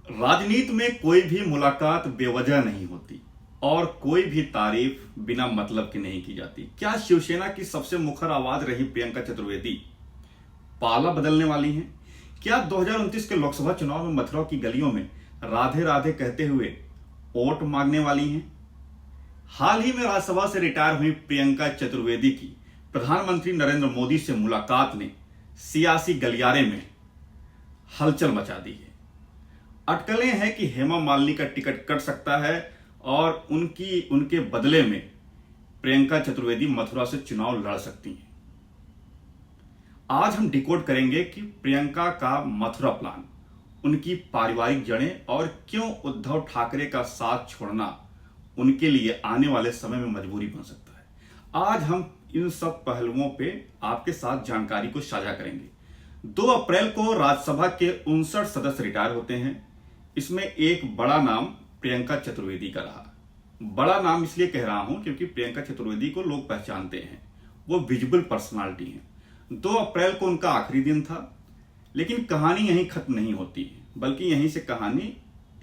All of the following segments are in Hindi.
राजनीति में कोई भी मुलाकात बेवजह नहीं होती और कोई भी तारीफ बिना मतलब की नहीं की जाती। क्या शिवसेना की सबसे मुखर आवाज रही प्रियंका चतुर्वेदी पाला बदलने वाली हैं? क्या 2029 के लोकसभा चुनाव में मथुरा की गलियों में राधे राधे कहते हुए वोट मांगने वाली हैं? हाल ही में राज्यसभा से रिटायर हुई प्रियंका चतुर्वेदी की प्रधानमंत्री नरेंद्र मोदी से मुलाकात ने सियासी गलियारे में हलचल मचा दी है। अटकलें हैं कि हेमा मालिनी का टिकट कट सकता है और उनके बदले में प्रियंका चतुर्वेदी मथुरा से चुनाव लड़ सकती हैं। आज हम डिकोड करेंगे कि प्रियंका का मथुरा प्लान, उनकी पारिवारिक जड़ें और क्यों उद्धव ठाकरे का साथ छोड़ना उनके लिए आने वाले समय में मजबूरी बन सकता है। आज हम इन सब पहलुओं पे आपके साथ जानकारी को साझा करेंगे। 2 अप्रैल को राज्यसभा के 59 सदस्य रिटायर होते हैं। इसमें एक बड़ा नाम प्रियंका चतुर्वेदी का रहा। बड़ा नाम इसलिए कह रहा हूं क्योंकि प्रियंका चतुर्वेदी को लोग पहचानते हैं, वो विजिबल पर्सनालिटी हैं। 2 अप्रैल को उनका आखिरी दिन था, लेकिन कहानी यहीं खत्म नहीं होती है, बल्कि यहीं से कहानी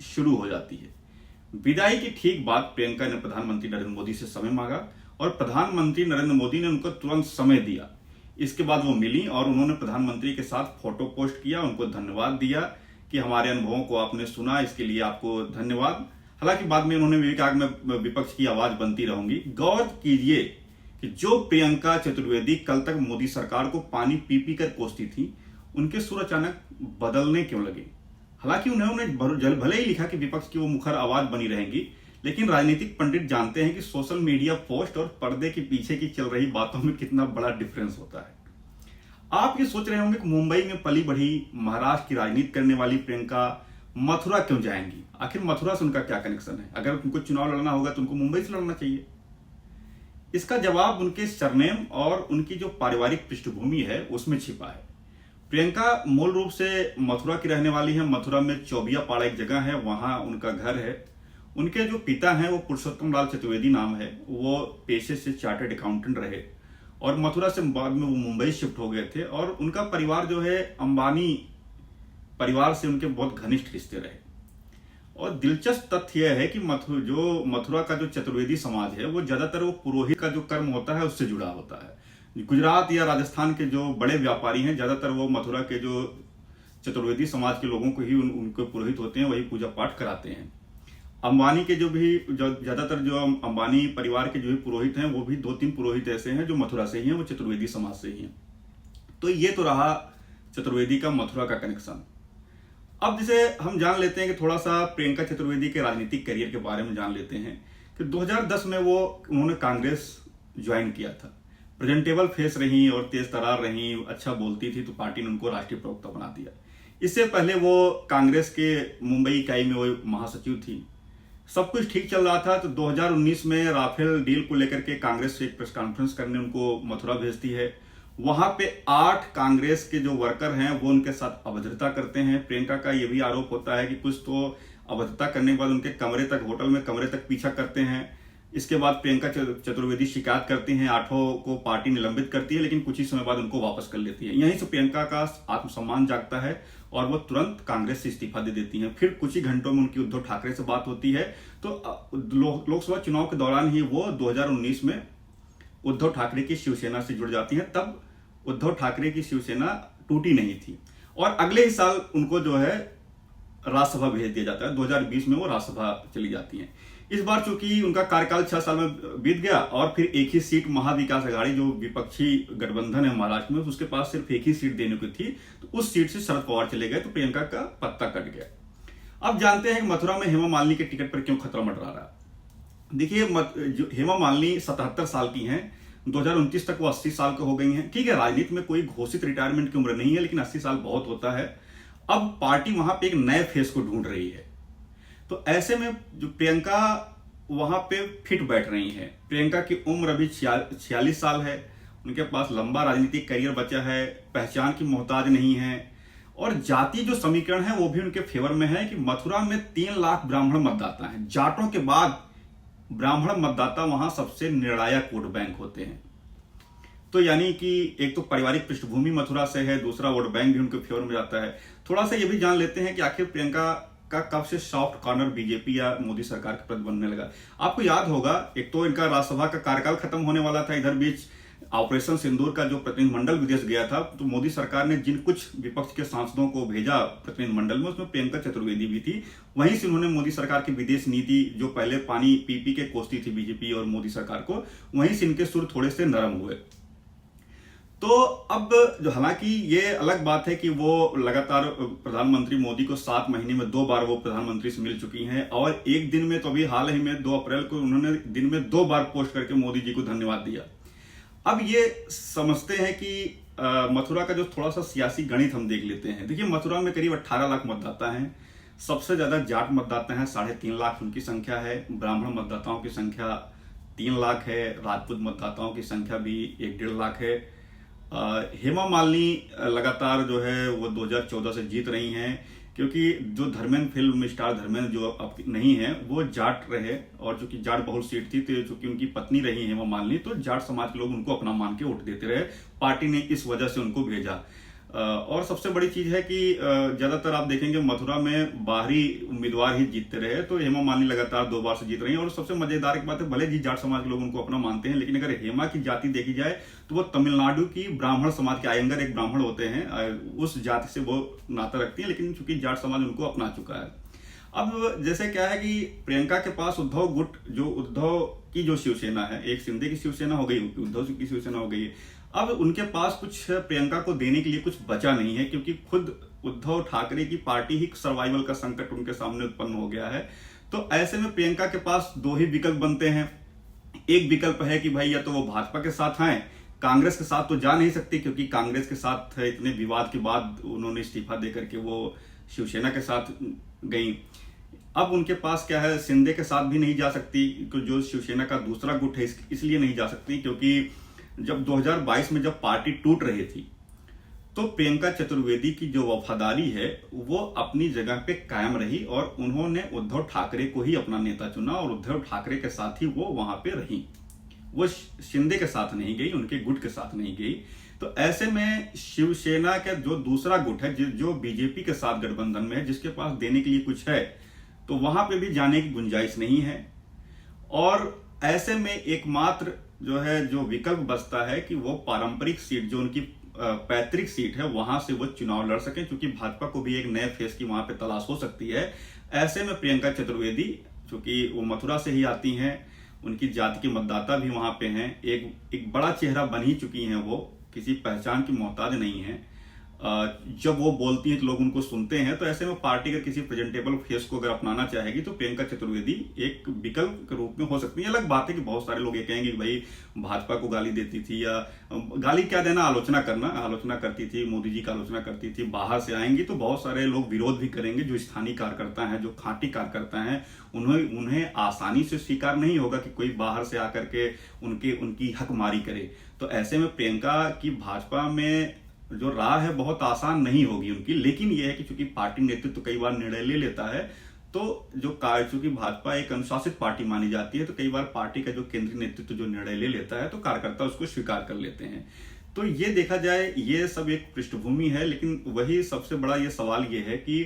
शुरू हो जाती है। विदाई की ठीक बाद प्रियंका ने प्रधानमंत्री नरेंद्र मोदी से समय मांगा और प्रधानमंत्री नरेंद्र मोदी ने उनको तुरंत समय दिया। इसके बाद वो मिली और उन्होंने प्रधानमंत्री के साथ फोटो पोस्ट किया, उनको धन्यवाद दिया कि हमारे अनुभवों को आपने सुना, इसके लिए आपको धन्यवाद। हालांकि बाद में उन्होंने भी कहा कि मैं विपक्ष की आवाज बनती रहूंगी। गौर कीजिए कि जो प्रियंका चतुर्वेदी कल तक मोदी सरकार को पानी पी पी कर कोसती थी, उनके सुर अचानक बदलने क्यों लगे? हालांकि उन्होंने भले ही लिखा कि विपक्ष की वो मुखर आवाज बनी रहेंगी, लेकिन राजनीतिक पंडित जानते हैं कि सोशल मीडिया पोस्ट और पर्दे के पीछे की चल रही बातों में कितना बड़ा डिफरेंस होता है। आप ये सोच रहे होंगे कि मुंबई में पली बढ़ी महाराष्ट्र की राजनीति करने वाली प्रियंका मथुरा क्यों जाएंगी? आखिर मथुरा से उनका क्या कनेक्शन है? अगर उनको चुनाव लड़ना होगा तो उनको मुंबई से लड़ना चाहिए। इसका जवाब उनके सरनेम और उनकी जो पारिवारिक पृष्ठभूमि है उसमें छिपा है। प्रियंका मूल रूप से मथुरा की रहने वाली है। मथुरा में चौबिया पाड़ा एक जगह है, वहां उनका घर है। उनके जो पिता हैं वो पुरुषोत्तम लाल चतुर्वेदी नाम है, वो पेशे से चार्टर्ड अकाउंटेंट रहे और मथुरा से बाद में वो मुंबई शिफ्ट हो गए थे। और उनका परिवार जो है अंबानी परिवार से उनके बहुत घनिष्ठ रिश्ते रहे। और दिलचस्प तथ्य यह है कि मथुरा का जो चतुर्वेदी समाज है वो ज्यादातर वो पुरोहित का जो कर्म होता है उससे जुड़ा होता है। गुजरात या राजस्थान के जो बड़े व्यापारी हैं, ज्यादातर वो मथुरा के जो चतुर्वेदी समाज के लोगों को ही उनके पुरोहित होते हैं, वही पूजा पाठ कराते हैं। अंबानी के जो ज्यादातर जो अंबानी परिवार के जो भी पुरोहित हैं, वो भी 2-3 पुरोहित ऐसे हैं जो मथुरा से ही हैं, वो चतुर्वेदी समाज से ही हैं। तो ये तो रहा चतुर्वेदी का मथुरा का कनेक्शन। अब जैसे हम जान लेते हैं कि थोड़ा सा प्रियंका चतुर्वेदी के राजनीतिक करियर के बारे में जान लेते हैं कि 2010 में उन्होंने कांग्रेस ज्वाइन किया था। प्रेजेंटेबल फेस रही और तेज तरार रही, अच्छा बोलती थी, तो पार्टी ने उनको राष्ट्रीय प्रवक्ता बना दिया। इससे पहले वो कांग्रेस के मुंबई इकाई में वो महासचिव थी। सब कुछ ठीक चल रहा था। तो 2019 में राफेल डील को लेकर के कांग्रेस से एक प्रेस कॉन्फ्रेंस करने उनको मथुरा भेजती है। वहां पे 8 कांग्रेस के जो वर्कर हैं वो उनके साथ अभद्रता करते हैं। प्रियंका का यह भी आरोप होता है कि कुछ तो अभद्रता करने के बाद उनके कमरे तक, होटल में कमरे तक पीछा करते हैं। इसके बाद प्रियंका चतुर्वेदी शिकायत करती हैं, 8 को पार्टी निलंबित करती है, लेकिन कुछ ही समय बाद उनको वापस कर लेती है। यहीं से प्रियंका का आत्मसम्मान जागता है और वो तुरंत कांग्रेस से इस्तीफा दे देती हैं। फिर कुछ ही घंटों में उनकी उद्धव ठाकरे से बात होती है। तो लोकसभा चुनाव के दौरान ही वो 2019 में उद्धव ठाकरे की शिवसेना से जुड़ जाती हैं। तब उद्धव ठाकरे की शिवसेना टूटी नहीं थी और अगले ही साल उनको जो है राज्यसभा भेज दिया जाता है। 2020 में वो राज्यसभा चली जाती हैं। इस बार चूंकि उनका कार्यकाल 6 साल में बीत गया और फिर एक ही सीट महाविकास अघाड़ी जो विपक्षी गठबंधन है महाराष्ट्र में, उसके पास सिर्फ एक ही सीट देने की थी, तो उस सीट से शरद पवार चले गए, तो प्रियंका का पत्ता कट गया। अब जानते हैं कि मथुरा में हेमा मालिनी के टिकट पर क्यों खतरा मंडरा रहा है। देखिए, हेमा मालिनी 77 साल की हैं, 2029 तक वो 80 साल का हो गई हैं। ठीक है, राजनीति में कोई घोषित रिटायरमेंट की उम्र नहीं है, लेकिन 80 साल बहुत होता है। अब पार्टी वहां पे एक नए फेस को ढूंढ रही है, तो ऐसे में जो प्रियंका वहां पे फिट बैठ रही हैं। प्रियंका की उम्र अभी 46 साल है, उनके पास लंबा राजनीतिक करियर बचा है, पहचान की मोहताज नहीं है और जाति जो समीकरण है वो भी उनके फेवर में है कि मथुरा में 3 लाख ब्राह्मण मतदाता हैं। जाटों के बाद ब्राह्मण मतदाता वहां सबसे निर्णायक वोट बैंक होते हैं। तो यानी कि एक तो पारिवारिक पृष्ठभूमि मथुरा से है, दूसरा वोट बैंक भी उनके फेवर में जाता है। थोड़ा सा ये भी जान लेते हैं कि आखिर प्रियंका का कब से सॉफ्ट कॉर्नर बीजेपी या मोदी सरकार के प्रति बनने लगा। आपको याद होगा, एक तो इनका राज्यसभा का कार्यकाल खत्म होने वाला था, इधर बीच ऑपरेशन सिंदूर का जो प्रतिनिधिमंडल विदेश गया था, तो मोदी सरकार ने जिन कुछ विपक्ष के सांसदों को भेजा प्रतिनिधिमंडल में, उसमें प्रियंका चतुर्वेदी भी थी। वहीं से उन्होंने मोदी सरकार की विदेश नीति, जो पहले पानी पी पी के कोसती थी बीजेपी और मोदी सरकार को, वहीं से इनके सुर थोड़े से नरम हुए। तो अब जो, हालांकि ये अलग बात है कि वो लगातार प्रधानमंत्री मोदी को 7 महीने में 2 बार वो प्रधानमंत्री से मिल चुकी हैं, और एक दिन में, तो अभी हाल ही में 2 अप्रैल को उन्होंने दिन में 2 बार पोस्ट करके मोदी जी को धन्यवाद दिया। अब ये समझते हैं कि मथुरा का जो थोड़ा सा सियासी गणित हम देख लेते हैं। देखिए, मथुरा में करीब 18 लाख मतदाता हैं। सबसे ज्यादा जाट मतदाता हैं, 3.5 लाख उनकी संख्या है। ब्राह्मण मतदाताओं की संख्या 3 लाख है। राजपूत मतदाताओं की संख्या भी 1-1.5 लाख है। हेमा मालिनी लगातार जो है वो 2014 से जीत रही हैं, क्योंकि जो धर्मेंद्र, फिल्म स्टार धर्मेंद्र जो अब नहीं है, वो जाट रहे, और चूंकि जाट बहुल सीट थी, तो चूंकि उनकी पत्नी रही हेमा मालिनी, तो जाट समाज के लोग उनको अपना मान के वोट देते रहे। पार्टी ने इस वजह से उनको भेजा। और सबसे बड़ी चीज है कि ज्यादातर आप देखेंगे मथुरा में बाहरी उम्मीदवार ही जीतते रहे, तो हेमा मालिनी लगातार 2 बार से जीत रही हैं। और सबसे मजेदार एक बात है, भले जी जाट समाज के लोग उनको अपना मानते हैं, लेकिन अगर हेमा की जाति देखी जाए तो वो तमिलनाडु की ब्राह्मण समाज के, आयंगर एक ब्राह्मण होते हैं, उस जाति से वो नाता रखती है, लेकिन चूंकि जाट समाज उनको अपना चुका है। अब जैसे क्या है कि प्रियंका के पास उद्धव गुट, जो उद्धव की जो शिवसेना है, एक शिंदे की शिवसेना हो गई, उद्धव की शिवसेना हो गई, अब उनके पास कुछ प्रियंका को देने के लिए कुछ बचा नहीं है, क्योंकि खुद उद्धव ठाकरे की पार्टी ही सर्वाइवल का संकट उनके सामने उत्पन्न हो गया है। तो ऐसे में प्रियंका के पास 2 ही विकल्प बनते हैं। एक विकल्प है कि भाई या तो वो भाजपा के साथ आए, कांग्रेस के साथ तो जा नहीं सकती, क्योंकि कांग्रेस के साथ इतने विवाद के बाद उन्होंने इस्तीफा देकर के वो शिवसेना के साथ गई। अब उनके पास क्या है, शिंदे के साथ भी नहीं जा सकती, जो शिवसेना का दूसरा गुट है, इसलिए नहीं जा सकती क्योंकि जब 2022 में जब पार्टी टूट रही थी, तो प्रियंका चतुर्वेदी की जो वफादारी है वो अपनी जगह पे कायम रही, और उन्होंने उद्धव ठाकरे को ही अपना नेता चुना, और उद्धव ठाकरे के साथ ही वो वहां पे रही। वो शिंदे के साथ नहीं गई, उनके गुट के साथ नहीं गई। तो ऐसे में शिवसेना का जो दूसरा गुट है, जो बीजेपी के साथ गठबंधन में है, जिसके पास देने के लिए कुछ है, तो वहां पे भी जाने की गुंजाइश नहीं है। और ऐसे में एकमात्र जो है, जो विकल्प बचता है कि वो पारंपरिक सीट, जो उनकी पैतृक सीट है, वहां से वो चुनाव लड़ सके, क्योंकि भाजपा को भी एक नए फेस की वहां पे तलाश हो सकती है। ऐसे में प्रियंका चतुर्वेदी, चूंकि वो मथुरा से ही आती हैं, उनकी जाति के मतदाता भी वहां पे हैं, एक बड़ा चेहरा बन ही चुकी हैं, वो किसी पहचान की मोहताज नहीं है। जब वो बोलती हैं तो लोग उनको सुनते हैं। तो ऐसे में पार्टी अगर किसी प्रेजेंटेबल फेस को अगर अपनाना चाहेगी, तो प्रियंका चतुर्वेदी एक विकल्प के रूप में हो सकती है। अलग बात है कि बहुत सारे लोग ये कहेंगे कि भाई भाजपा को गाली देती थी, या गाली क्या देना, आलोचना करती थी, मोदी जी का आलोचना करती थी। बाहर से आएंगी तो बहुत सारे लोग विरोध भी करेंगे, जो स्थानीय कार्यकर्ता हैं, जो खांटी कार्यकर्ता हैं, उन्हें आसानी से स्वीकार नहीं होगा कि कोई बाहर से आकर के उनकी हकमारी करे। तो ऐसे में प्रियंका की भाजपा में जो राह है बहुत आसान नहीं होगी उनकी। लेकिन यह है कि चूंकि पार्टी नेतृत्व कई बार निर्णय ले लेता है, तो चूंकि भाजपा एक अनुशासित पार्टी मानी जाती है, तो कई बार पार्टी का जो केंद्रीय नेतृत्व जो निर्णय ले लेता है, तो कार्यकर्ता उसको स्वीकार कर लेते हैं। तो ये देखा जाए, ये सब एक पृष्ठभूमि है। लेकिन वही सबसे बड़ा ये सवाल ये है कि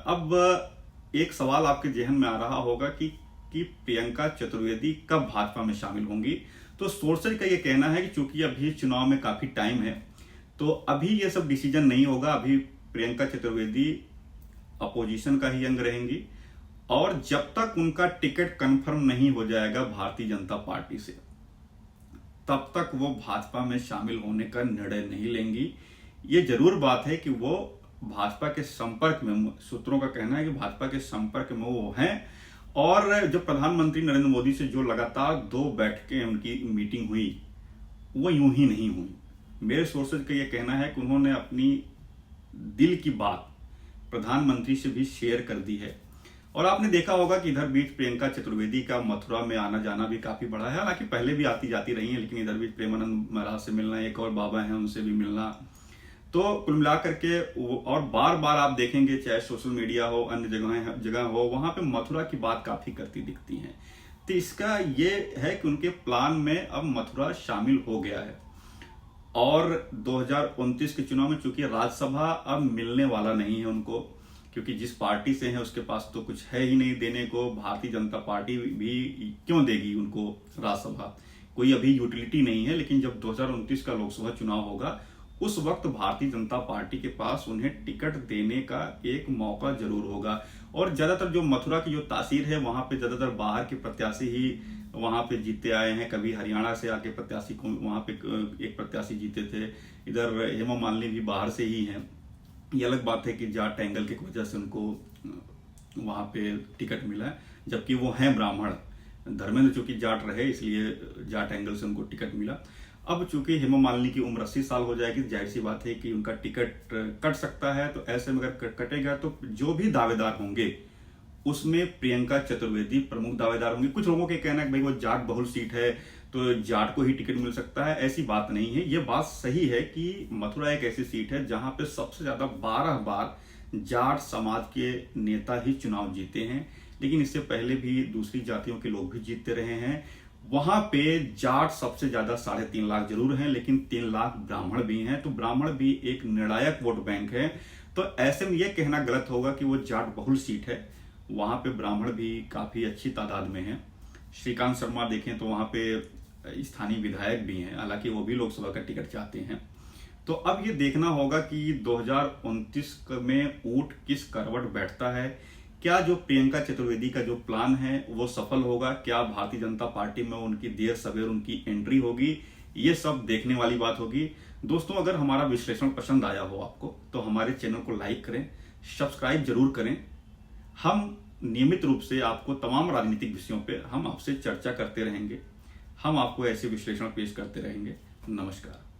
अब एक सवाल आपके जहन में आ रहा होगा कि प्रियंका चतुर्वेदी कब भाजपा में शामिल होंगी। तो सोर्सेज का ये कहना है कि चूंकि अभी चुनाव में काफी टाइम है, तो अभी ये सब डिसीजन नहीं होगा। अभी प्रियंका चतुर्वेदी अपोजिशन का ही अंग रहेंगी, और जब तक उनका टिकट कंफर्म नहीं हो जाएगा भारतीय जनता पार्टी से, तब तक वो भाजपा में शामिल होने का निर्णय नहीं लेंगी। ये जरूर बात है कि वो भाजपा के संपर्क में, सूत्रों का कहना है कि भाजपा के संपर्क में वो हैं। और जो प्रधानमंत्री नरेंद्र मोदी से जो लगातार 2 बैठकें उनकी मीटिंग हुई, वो यूं ही नहीं हुई। मेरे सोर्सेज का यह कहना है कि उन्होंने अपनी दिल की बात प्रधानमंत्री से भी शेयर कर दी है। और आपने देखा होगा कि इधर बीच प्रियंका चतुर्वेदी का मथुरा में आना जाना भी काफी बढ़ा है। हालांकि पहले भी आती जाती रही है, लेकिन इधर बीच प्रेमानंद महाराज से मिलना, एक और बाबा हैं उनसे भी मिलना, तो कुल मिलाकर के और बार बार आप देखेंगे, चाहे सोशल मीडिया हो, अन्य जगह हो, वहां पे मथुरा की बात काफी करती दिखती है। तो इसका ये है कि उनके प्लान में अब मथुरा शामिल हो गया है। और 2029 के चुनाव में चूंकि राज्यसभा अब मिलने वाला नहीं है उनको, क्योंकि जिस पार्टी से हैं उसके पास तो कुछ है ही नहीं देने को। भारतीय जनता पार्टी भी क्यों देगी उनको राज्यसभा, कोई अभी यूटिलिटी नहीं है। लेकिन जब 2029 का लोकसभा चुनाव होगा उस वक्त भारतीय जनता पार्टी के पास उन्हें टिकट देने का एक मौका जरूर होगा। और ज्यादातर जो मथुरा की जो तासीर है वहां पे ज्यादातर बाहर के प्रत्याशी ही वहां पे जीते आए हैं। कभी हरियाणा से आके प्रत्याशी को वहां पे एक प्रत्याशी जीते थे, इधर हेमा मालिनी भी बाहर से ही हैं। ये अलग बात है कि जाट एंगल की वजह से उनको वहां पे टिकट मिला है, जबकि वो हैं ब्राह्मण। धर्मेंद्र चूंकि जाट रहे इसलिए जाट एंगल से उनको टिकट मिला। अब चूंकि हेमा मालिनी की उम्र 80 साल हो जाएगी, जाहिर सी बात है कि उनका टिकट कट सकता है। तो ऐसे में अगर कटेगा तो जो भी दावेदार होंगे उसमें प्रियंका चतुर्वेदी प्रमुख दावेदार होंगे। कुछ लोगों के कहना है कि भाई वो जाट बहुल सीट है तो जाट को ही टिकट मिल सकता है, ऐसी बात नहीं है। ये बात सही है कि मथुरा एक ऐसी सीट है जहां पे सबसे ज्यादा 12 बार जाट समाज के नेता ही चुनाव जीते हैं, लेकिन इससे पहले भी दूसरी जातियों के लोग भी जीतते रहे हैं। वहां पे जाट सबसे ज्यादा 3.5 लाख जरूर हैं, लेकिन 3 लाख ब्राह्मण भी हैं, तो ब्राह्मण भी एक निर्णायक वोट बैंक है। तो ऐसे में यह कहना गलत होगा कि वो जाट बहुल सीट है। वहां पे ब्राह्मण भी काफी अच्छी तादाद में हैं। श्रीकांत शर्मा देखें तो वहां पे स्थानीय विधायक भी हैं, हालांकि वो भी लोकसभा का टिकट चाहते हैं। तो अब ये देखना होगा कि 2029 में ऊंट किस करवट बैठता है। क्या जो प्रियंका चतुर्वेदी का जो प्लान है वो सफल होगा? क्या भारतीय जनता पार्टी में उनकी देर सवेर उनकी एंट्री होगी? ये सब देखने वाली बात होगी। दोस्तों, अगर हमारा विश्लेषण पसंद आया हो आपको तो हमारे चैनल को लाइक करें, सब्सक्राइब जरूर करें। हम नियमित रूप से आपको तमाम राजनीतिक विषयों पे हम आपसे चर्चा करते रहेंगे। हम आपको ऐसे विश्लेषण पेश करते रहेंगे। नमस्कार।